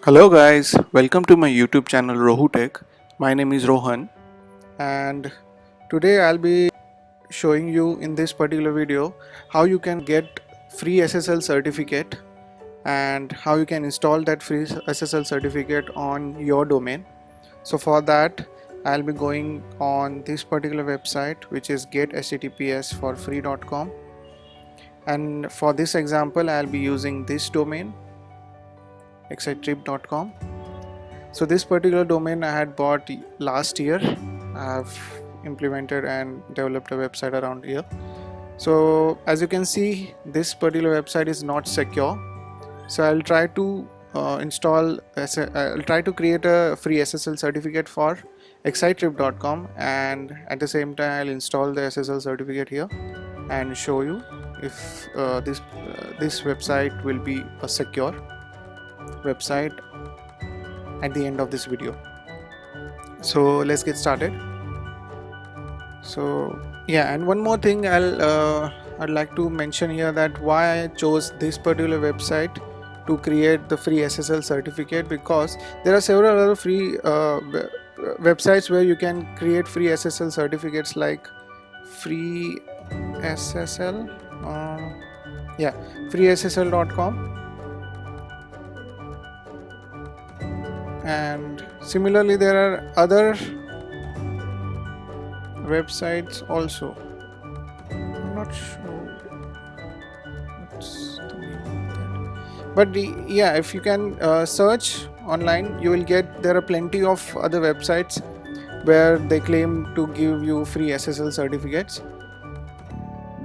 Hello guys, welcome to my YouTube channel Rohutech. My name is Rohan and today I'll be showing you in this particular video how you can get free SSL certificate and how you can install that free SSL certificate on your domain. So for that I'll be going on this particular website, which is get-https-for-free.com, and for this example I'll be using this domain excitetrip.com. So this particular domain I had bought last year. I've implemented and developed a website around here. So as you can see, this particular website is not secure. So I'll try to I'll try to create a free SSL certificate for excitetrip.com, and at the same time I'll install the SSL certificate here and show you if this website will be a secure website at the end of this video. So let's get started. So yeah, and one more thing I'd like to mention here, that why I chose this particular website to create the free SSL certificate, because there are several other free websites where you can create free SSL certificates, like free SSL freeSSL.com, and similarly there are other websites also. I'm not sure what's the name of that, but yeah, if you can search online, you will get there are plenty of other websites where they claim to give you free SSL certificates.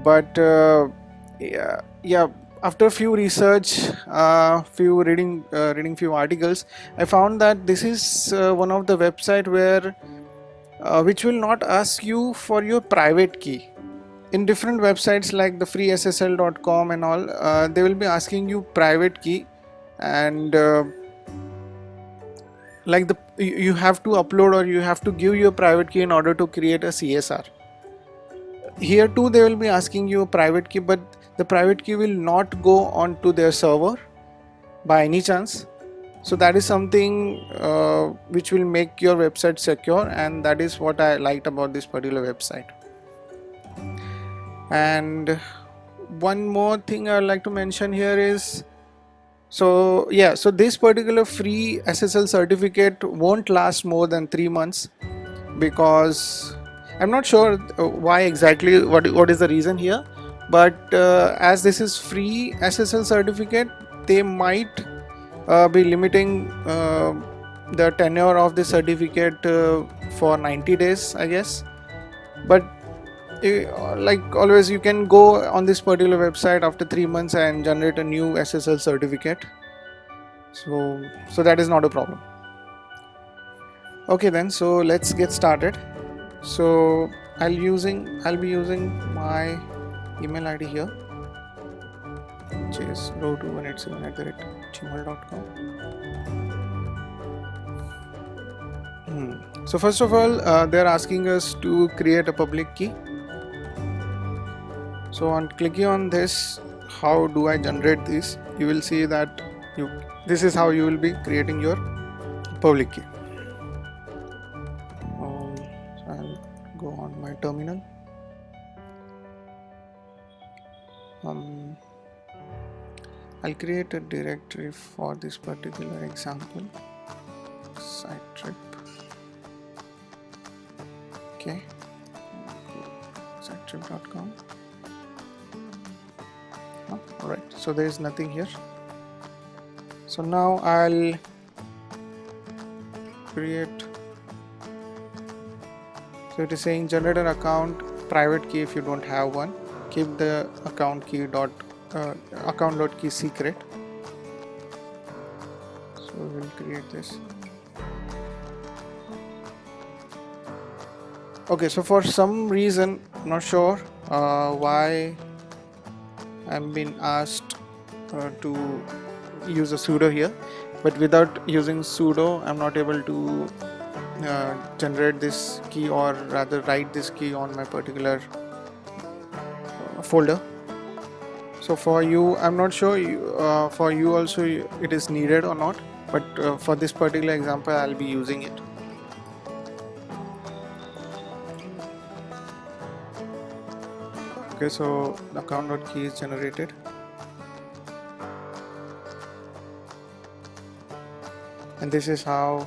But yeah, after few research, few reading few articles, I found that this is one of the website where which will not ask you for your private key. In different websites like the freeSSL.com and all, they will be asking you private key, and like you have to upload or you have to give your private key in order to create a CSR. Here too they will be asking you a private key, but the private key will not go onto their server by any chance. So that is something which will make your website secure, and that is what I liked about this particular website. And one more thing I would like to mention here is, so this particular free SSL certificate won't last more than 3 months, because I'm not sure why exactly, what is the reason here, but as this is free SSL certificate, they might be limiting the tenure of the certificate for 90 days, I guess. But like always, you can go on this particular website after 3 months and generate a new SSL certificate. So that is not a problem. Okay then, so let's get started. So I'll be using my email ID here, which is rohutech187@gmail.com. So first of all, they're asking us to create a public key. So on clicking on this, how do I generate this? You will see that this is how you will be creating your public key. So I'll go on my terminal. I'll create a directory for this particular example, site trip. Okay, sitetrip.com. Alright, so there is nothing here. So now I'll create, so it is saying generate an account, private key if you don't have one, keep the account key account.key secret. So we'll create this. Okay, so for some reason, I'm not sure why I'm being asked to use a sudo here, but without using sudo I'm not able to generate this key, or rather write this key on my particular folder. So for you, I'm not sure for you also it is needed or not. but for this particular example I'll be using it. Okay, so the account.key is generated. And this is how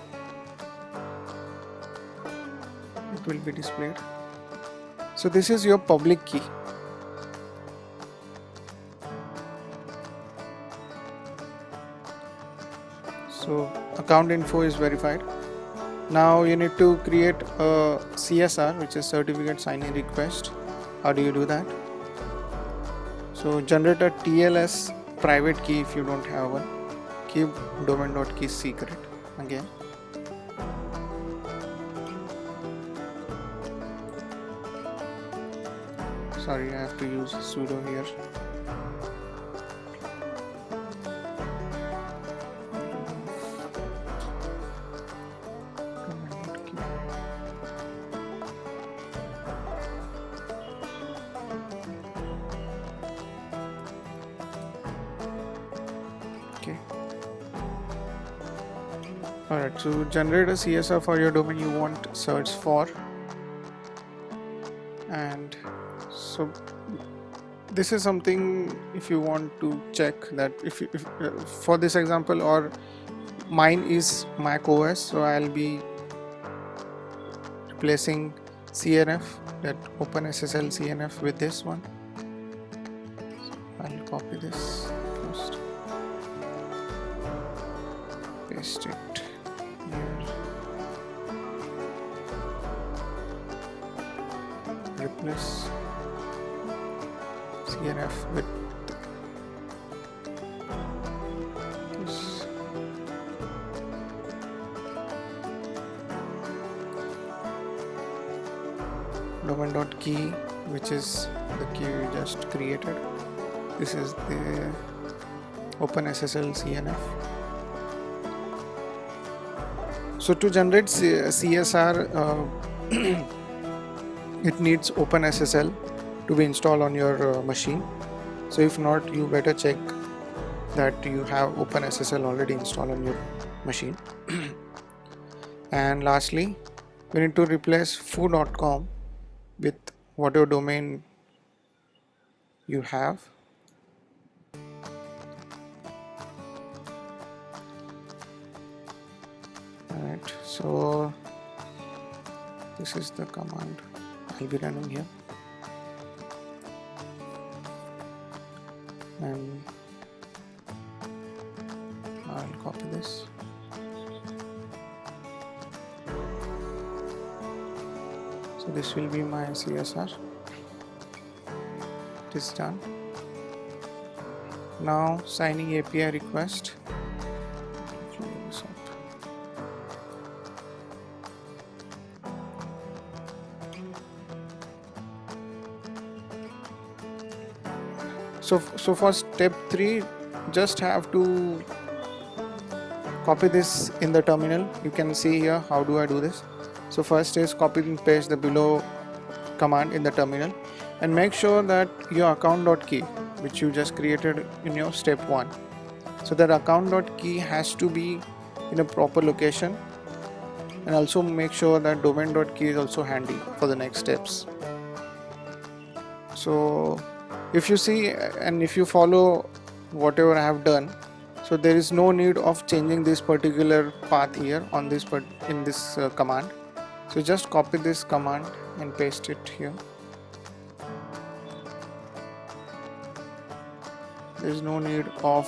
it will be displayed. So this is your public key. So account info is verified. Now you need to create a CSR, which is certificate signing request. How do you do that? So generate a TLS private key if you don't have one. Keep domain.key secret again. Sorry, I have to use sudo here. Okay. Alright, so generate a CSR for your domain you want search for, and so this is something if you want to check that if for this example, or mine is Mac OS, so I'll be replacing CNF, that OpenSSL CNF, with this one. So I'll copy this first, paste it here, replace CNF with this. Domain.key, which is the key we just created. This is the OpenSSL CNF. So to generate CSR, it needs OpenSSL to be installed on your machine. So if not, you better check that you have OpenSSL already installed on your machine. And lastly, we need to replace foo.com with whatever domain you have. Alright, so this is the command I'll be running here, and I'll copy this. So this will be my CSR. It is done. Now signing API request. So for step 3, just have to copy this in the terminal. You can see here how do I do this. So first is copy and paste the below command in the terminal, and make sure that your account.key, which you just created in your step 1, so that account.key has to be in a proper location, and also make sure that domain.key is also handy for the next steps. So if you see and if you follow whatever I have done, so there is no need of changing this particular path here on this in this command. So just copy this command and paste it here. There is no need of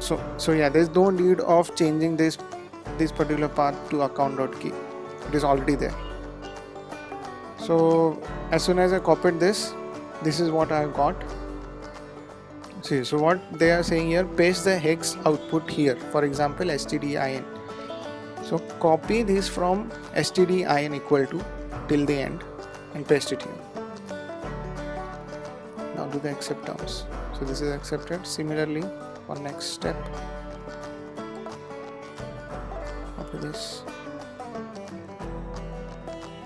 so yeah, there is no need of changing this particular path to account.key. It is already there. So as soon as I copied this is what I got. See, so what they are saying here, paste the hex output here, for example stdin. So copy this from stdin equal to till the end and paste it here. Now do the accept terms. So this is accepted. Similarly for next step, copy this,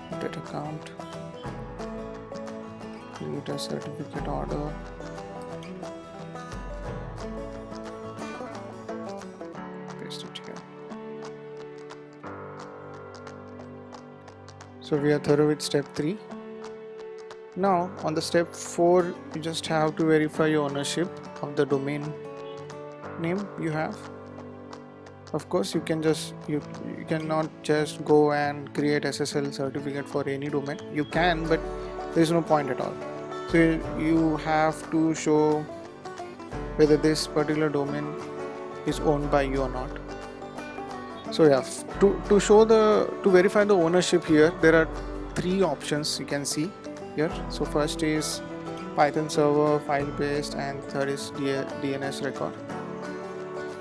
update account, create a certificate order, So we are thorough with step 3. Now on the step 4, you just have to verify your ownership of the domain name you have. Of course, you cannot just go and create SSL certificate for any domain. You can, but there is no point at all. So you have to show whether this particular domain is owned by you or not. So yeah, to verify the ownership here, there are 3 options you can see here. So first is Python server, file based, and third is DNS record.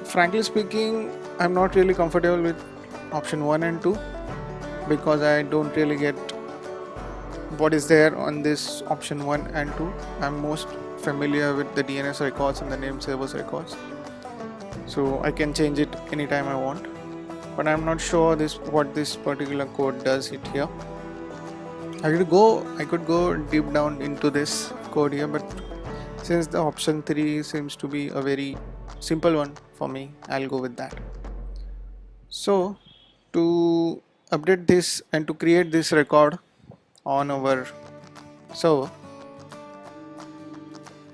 Frankly speaking, I'm not really comfortable with option 1 and 2 because I don't really get what is there on this option 1 and 2. I'm most familiar with the DNS records and the name servers records, so I can change it anytime I want, but I'm not sure what this particular code does it here. I could go deep down into this code here, but since the option 3 seems to be a very simple one for me, I'll go with that. So to update this and to create this record on our server,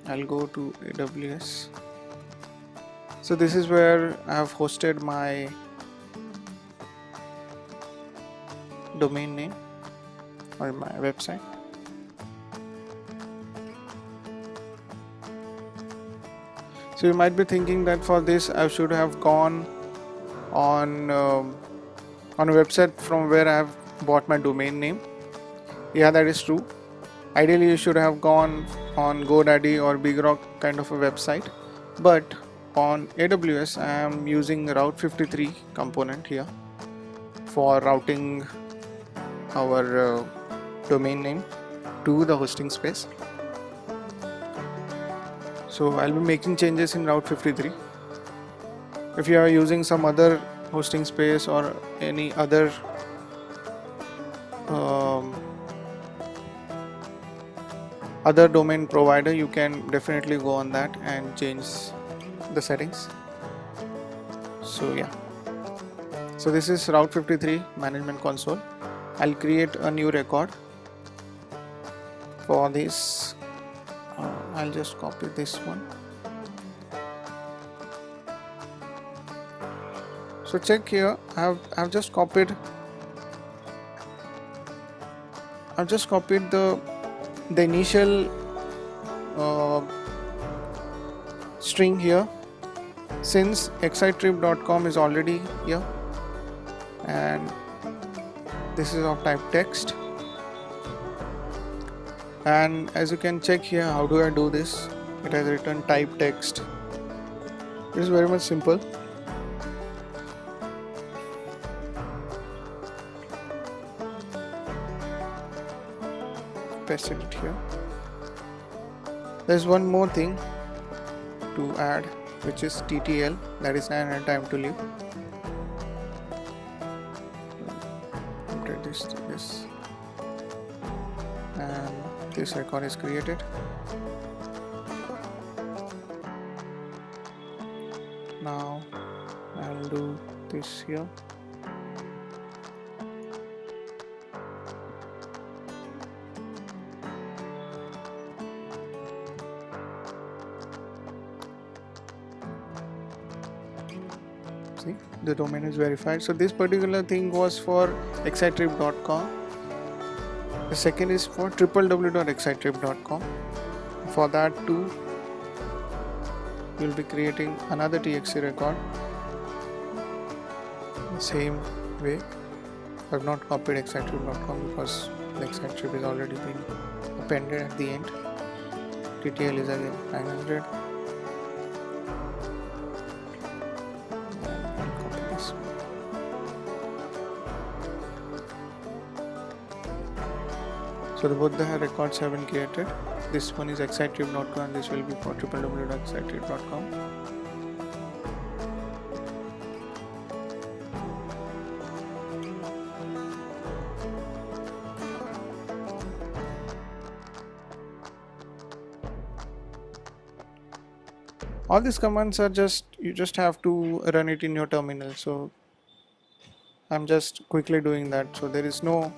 I'll go to AWS. So this is where I have hosted my domain name or my website. So you might be thinking that for this I should have gone on a website from where I have bought my domain name. Yeah, that is true. Ideally you should have gone on GoDaddy or Big Rock kind of a website, but on AWS I am using Route 53 component here for routing our domain name to the hosting space. So I'll be making changes in Route 53. If you are using some other hosting space or any other other domain provider, you can definitely go on that and change the settings. So yeah, so this is Route 53 management console. I'll create a new record. For this I'll just copy this one. So check here, I've just copied the initial string here, since excitrip.com is already here and this is of type text. And as you can check here, how do I do this? It has written type text. It is very much simple. Paste it here. There's one more thing to add, which is TTL, that is time to live. Update this, and this record is created. Now I'll do this here. See, the domain is verified. So this particular thing was for excitrip.com. The second is for www.excitrip.com. For that too, you'll be creating another TXT record the same way. I've not copied excitrip.com because the excitrip is already been appended at the end. TTL is again 900. And I'll copy this. So both the records have been created. This one is excitrip.com and this will be for www.excitrip.com. All these commands are you just have to run it in your terminal. So I'm just quickly doing that. So there is no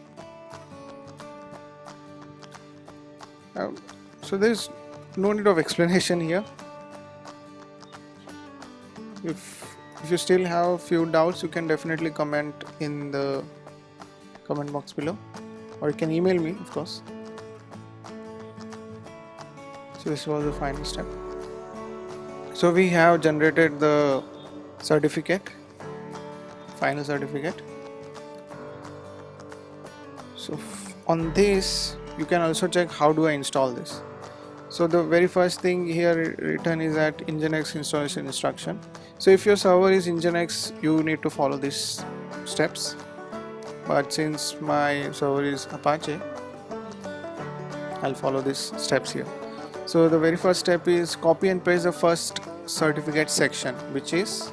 So there's no need of explanation here. If you still have a few doubts, you can definitely comment in the comment box below, or you can email me, of course. So this was the final step. So we have generated the certificate, final certificate. So on this you can also check how do I install this. So the very first thing here written is that Nginx installation instruction. So if your server is Nginx, you need to follow these steps, but since my server is Apache, I'll follow these steps here. So the very first step is copy and paste the first certificate section, which is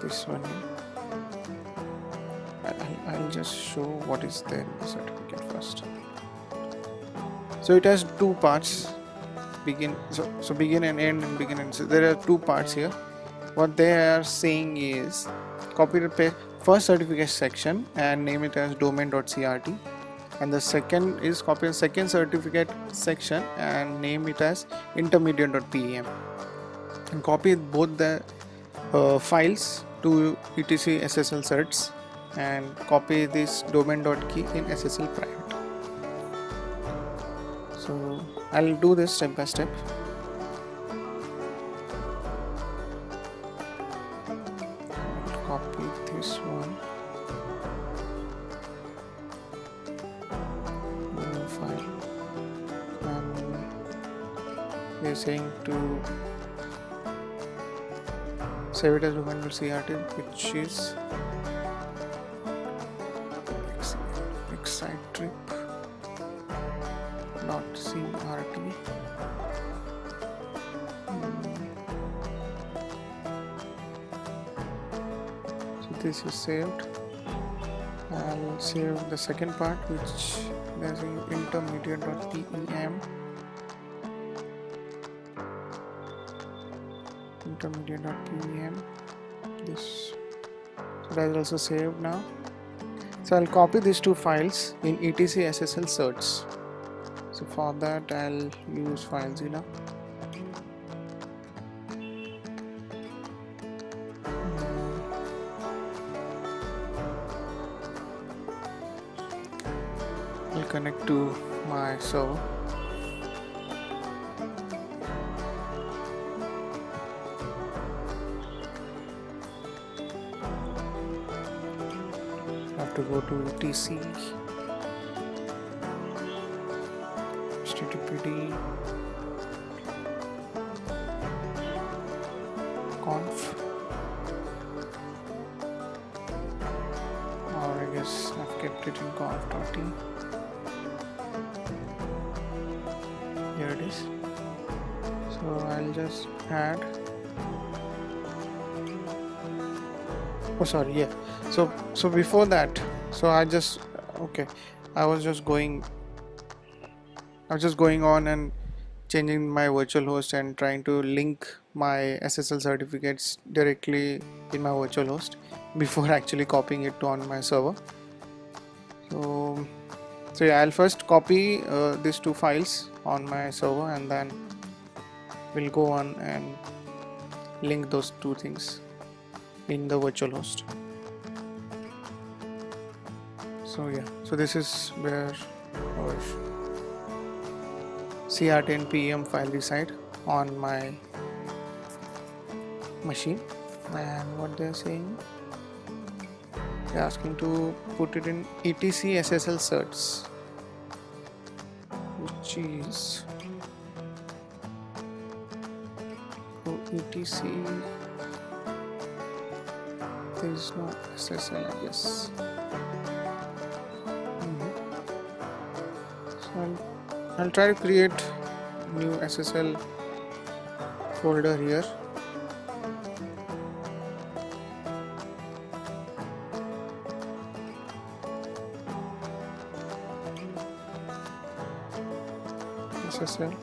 this one here. I'll just show what is there in the certificate first. So it has two parts, begin and end, and begin and so there are two parts here. What they are saying is copy and paste first certificate section and name it as domain.crt, and the second is copy the second certificate section and name it as intermediate.pem, and copy both the files to etc SSL certs and copy this domain.key in SSL private. So I'll do this step by step. Copy this one, new file, and they're saying to save it as domain.crt, which is excitetrip.crt. So this is saved. I'll save the second part, which there's intermediate.pem. Intermediate.pem. This, so that is also saved now. So I'll copy these two files in etc SSL certs. So for that I'll use FileZilla. I'll connect to my server. To go to etc httpd conf, or I guess I've kept it in conf.t. Here it is. So I'll just add, oh sorry, yeah. So before that, so I was just going on and changing my virtual host and trying to link my SSL certificates directly in my virtual host before actually copying it on my server. So yeah, I'll first copy these two files on my server, and then we'll go on and link those two things in the virtual host. So yeah, so this is where our CRT and PEM file reside on my machine. And what they're saying, they're asking to put it in etc SSL certs, which is etc, there is no SSL, I guess. I'll try to create new SSL folder here. SSL.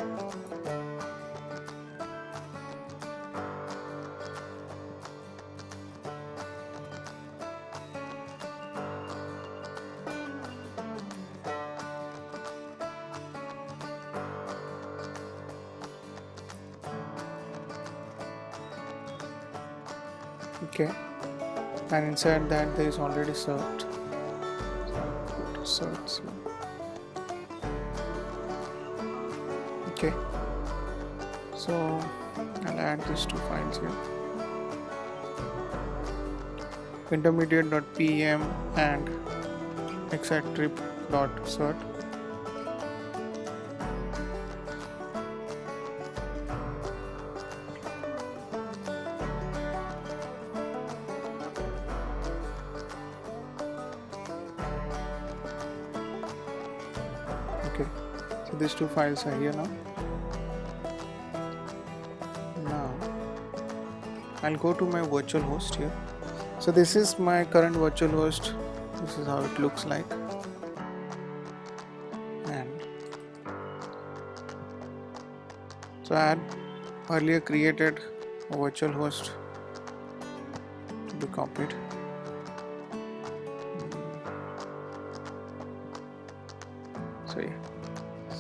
Okay, and inside that there is already cert. So I'll go to certs here. Okay, so I'll add these two files here, intermediate.pem and extrip.cert. Okay, so these two files are here now. Now I'll go to my virtual host here. So this is my current virtual host. This is how it looks like. And so I had earlier created a virtual host to be copied. So yeah,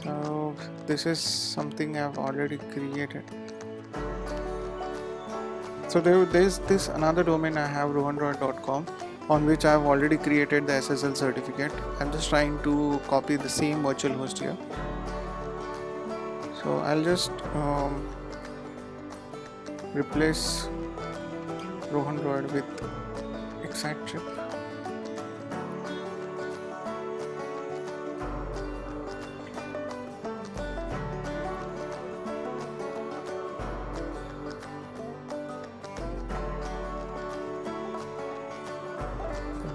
so this is something I've already created. So there's this another domain I have, rohutech.com, on which I have already created the SSL certificate. I'm just trying to copy the same virtual host here. So I'll just replace Rohutech with Encrypt.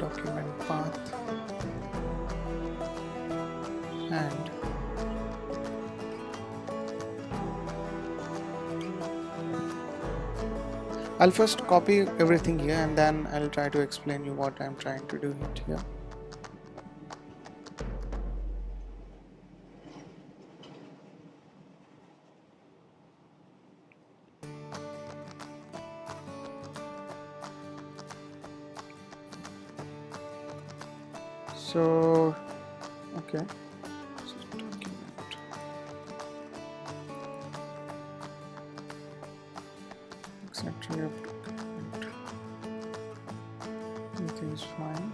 Document path and I'll first copy everything here and then I'll try to explain you what I'm trying to do it here. So okay, etc. Everything is fine.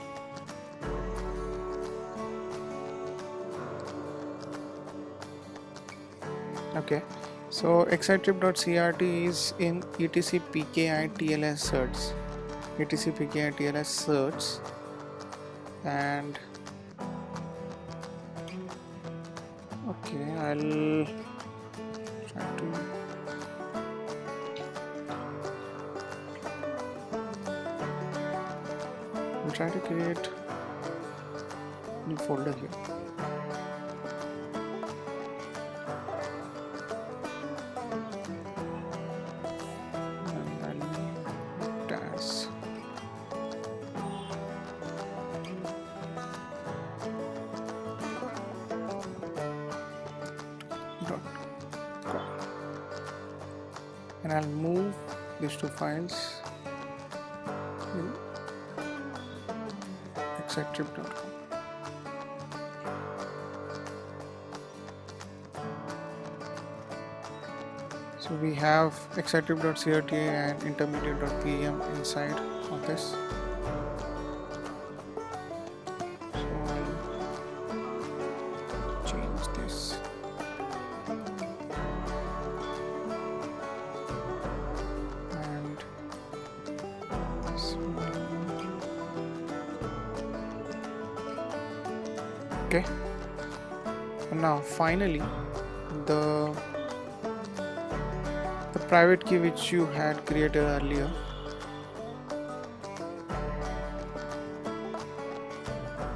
Okay, so extrip.crt is in etc pki tls certs, etc pki tls certs, and okay, I'll try to create a new folder here. And I'll name it as .com. And I'll move these two files in extrip.com. So we have extrip.crt and intermediate.pem inside of this. So I'll change this. And this one. Okay. And now finally the private key which you had created earlier,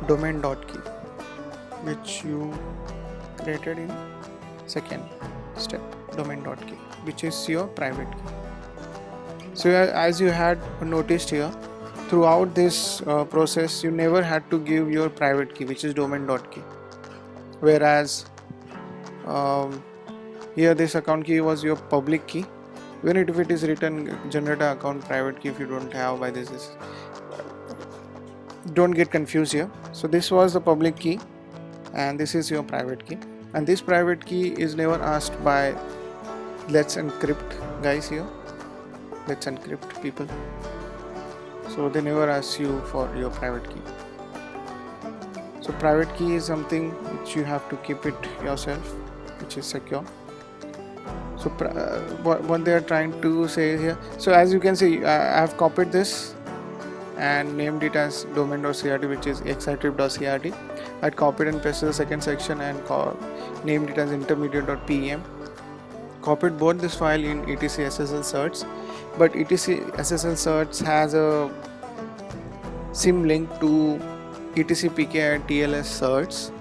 domain.key, which you created in second step, domain.key, which is your private key. So as you had noticed here, throughout this process you never had to give your private key, which is domain.key, whereas here this account key was your public key. Even if it is written generate an account private key, if you don't have by this, don't get confused here. So this was the public key and this is your private key, and this private key is never asked by let's encrypt guys here. Let's encrypt people. so they never ask you for your private key. So private key is something which you have to keep it yourself, which is secure. So what they are trying to say here, so as you can see, I have copied this and named it as domain.crt, which is excitrip.crt. I copied and pasted the second section and named it as intermediate.pem. Copied both this file in etc SSL certs, but etc SSL certs has a sim link to etc PK and TLS certs,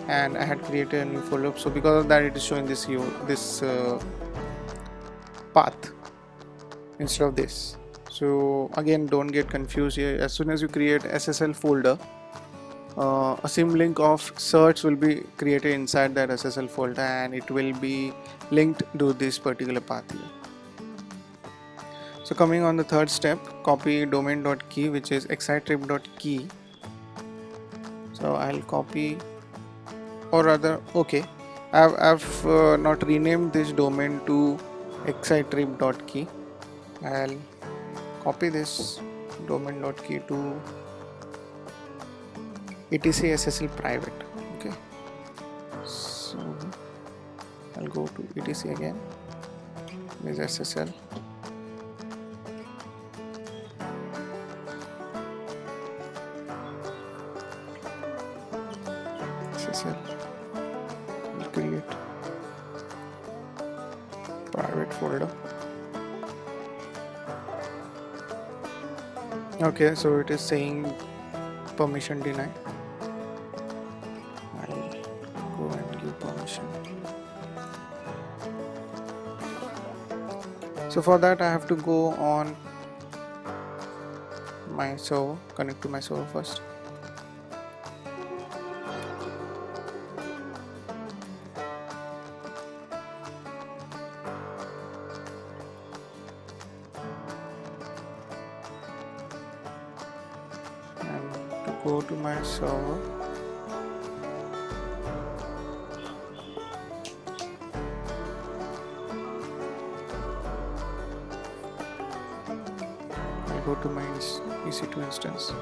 and I had created a new folder. So because of that, it is showing this path instead of this. So again, don't get confused here. As soon as you create SSL folder, a symlink of certs will be created inside that SSL folder, and it will be linked to this particular path here. So coming on the third step, copy domain.key, which is excitrip.key. So I'll copy, or rather, okay, I've not renamed this domain to excitrip.key. I'll copy this domain.key to etc SSL private. Okay, so I'll go to etc again. There's SSL. SSL. We'll create private folder. Okay, so it is saying permission denied. I'll go and give permission. So for that, I have to go on my server, connect to my server first. Go to my server. I'll go to my EC2 instance.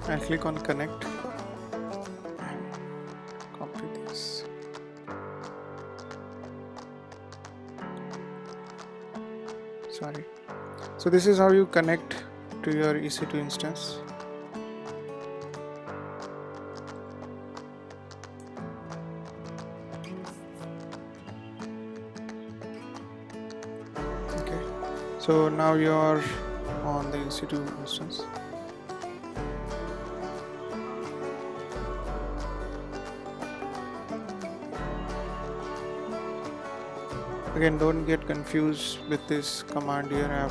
I'll click on connect and copy this. Sorry. So this is how you connect to your EC2 instance. Okay. So now you're on the EC2 instance. Again, don't get confused with this command here.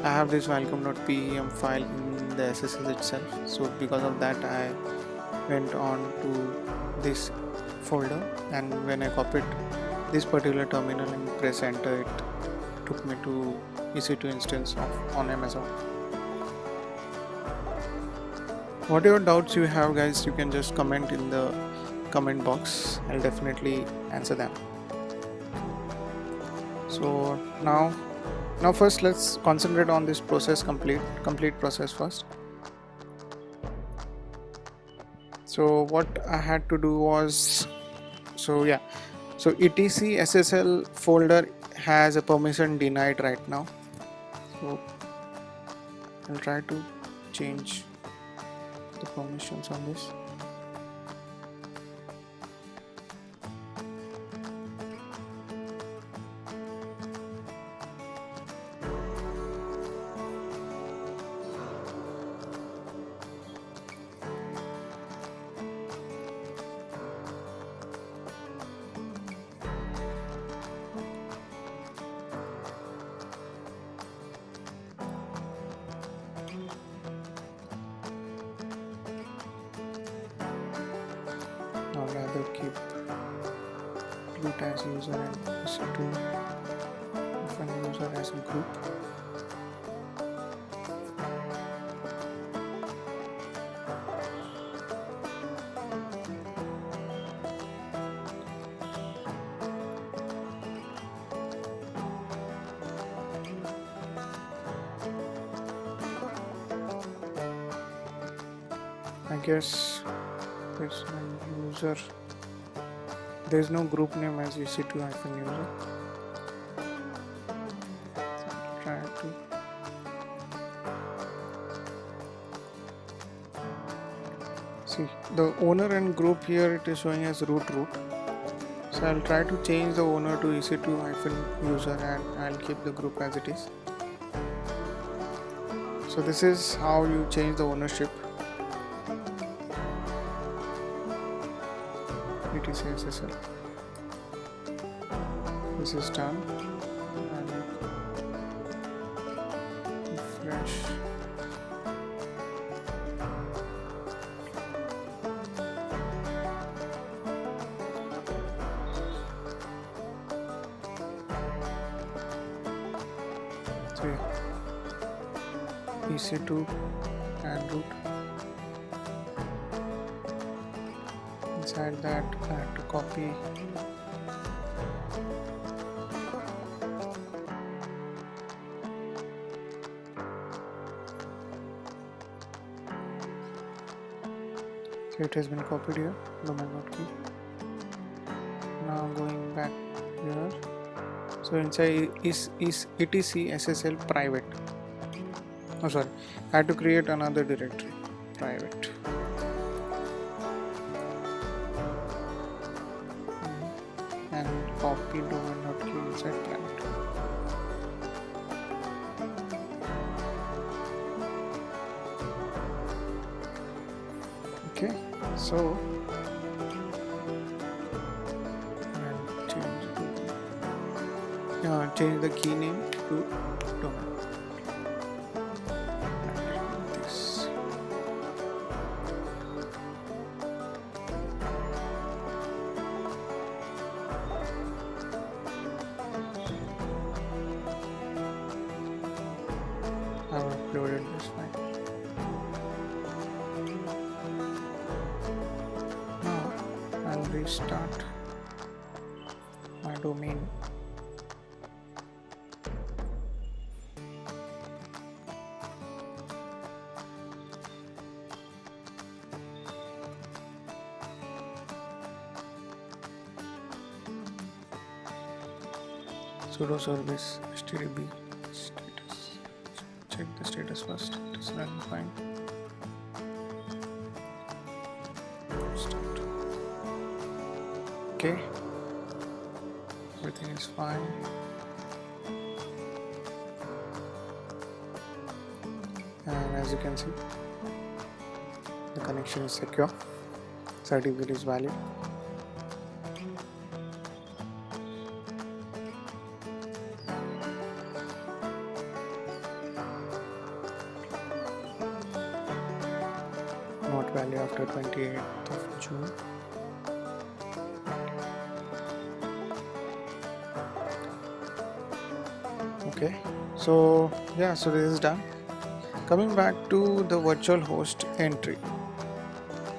I have this welcome.pem file in the SSL itself. So because of that, I went on to this folder, and when I copied this particular terminal and press enter, it took me to EC2 instance on Amazon. Whatever doubts you have, guys, you can just comment in the comment box. I'll definitely answer them. So now first let's concentrate on this process, complete process first. So what I had to do was, so etc SSL folder has a permission denied right now. So I'll try to change the permissions on this. I'll rather keep root as user and EC2 user as a group. I guess there's no user, there's no group name as EC2-user. So I'll try to see the owner and group here, it is showing as root. So I'll try to change the owner to EC2-user and I'll keep the group as it is. So this is how you change the ownership. etc SSL. This is done and refresh. So yeah, EC2 and root. Inside that I have to copy so it has been copied here, domain.key. Now going back here, so inside is etc SSL private. Oh sorry, I had to create another directory, private. And copy domain.key inside private. Okay, so I'll change the key name to domain. This. I've uploaded this file. Now I'll restart my domain. Sudo service HTTP status. Check the status first. It is running fine. Start. Okay. Everything is fine. And as you can see, the connection is secure. Certificate is valid. Not valid after 28th of June. Okay, so yeah, so this is done. Coming back to the virtual host entry.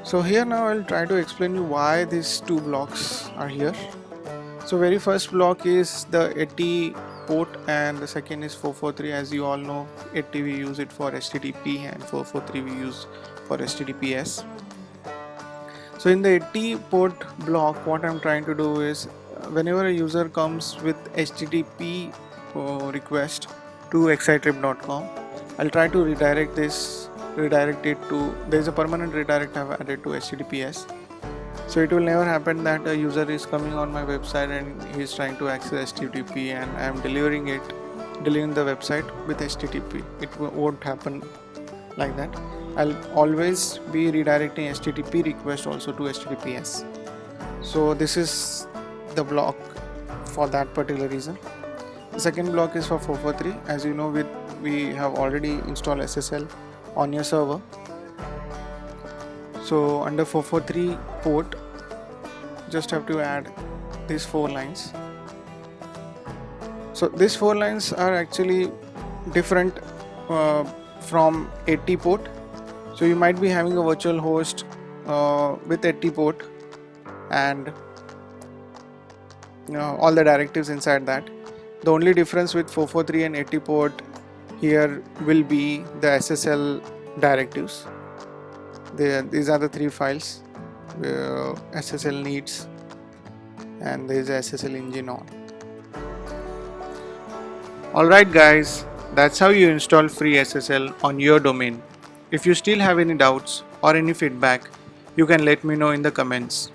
So here now I'll try to explain you why these two blocks are here. So very first block is the 80 port and the second is 443. As you all know, 80 we use it for HTTP and 443 we use for HTTPS. So in the 80 port block, what I'm trying to do is whenever a user comes with HTTP request to excitrip.com, I'll try to redirect it to, there's a permanent redirect I've added to HTTPS. So it will never happen that a user is coming on my website and he's trying to access HTTP and I'm delivering the website with HTTP. It won't happen like that. I'll always be redirecting HTTP request also to HTTPS. So this is the block for that particular reason. The second block is for 443. As you know, we have already installed SSL on your server. So under 443 port, just have to add these 4 lines. So these 4 lines are actually different from 80 port. So you might be having a virtual host with 80 port and all the directives inside that. The only difference with 443 and 80 port here will be the SSL directives. These are the 3 files SSL needs, and there is a SSL engine on. Alright guys, that's how you install free SSL on your domain. If you still have any doubts or any feedback, you can let me know in the comments.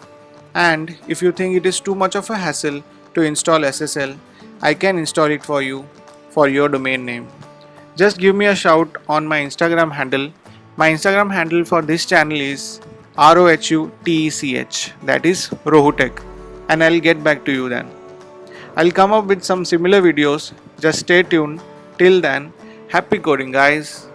And if you think it is too much of a hassle to install SSL, I can install it for you for your domain name. Just give me a shout on my Instagram handle. My Instagram handle for this channel is ROHUTECH, that is Rohutech, and I'll get back to you then. I'll come up with some similar videos. Just stay tuned. Till then, happy coding guys.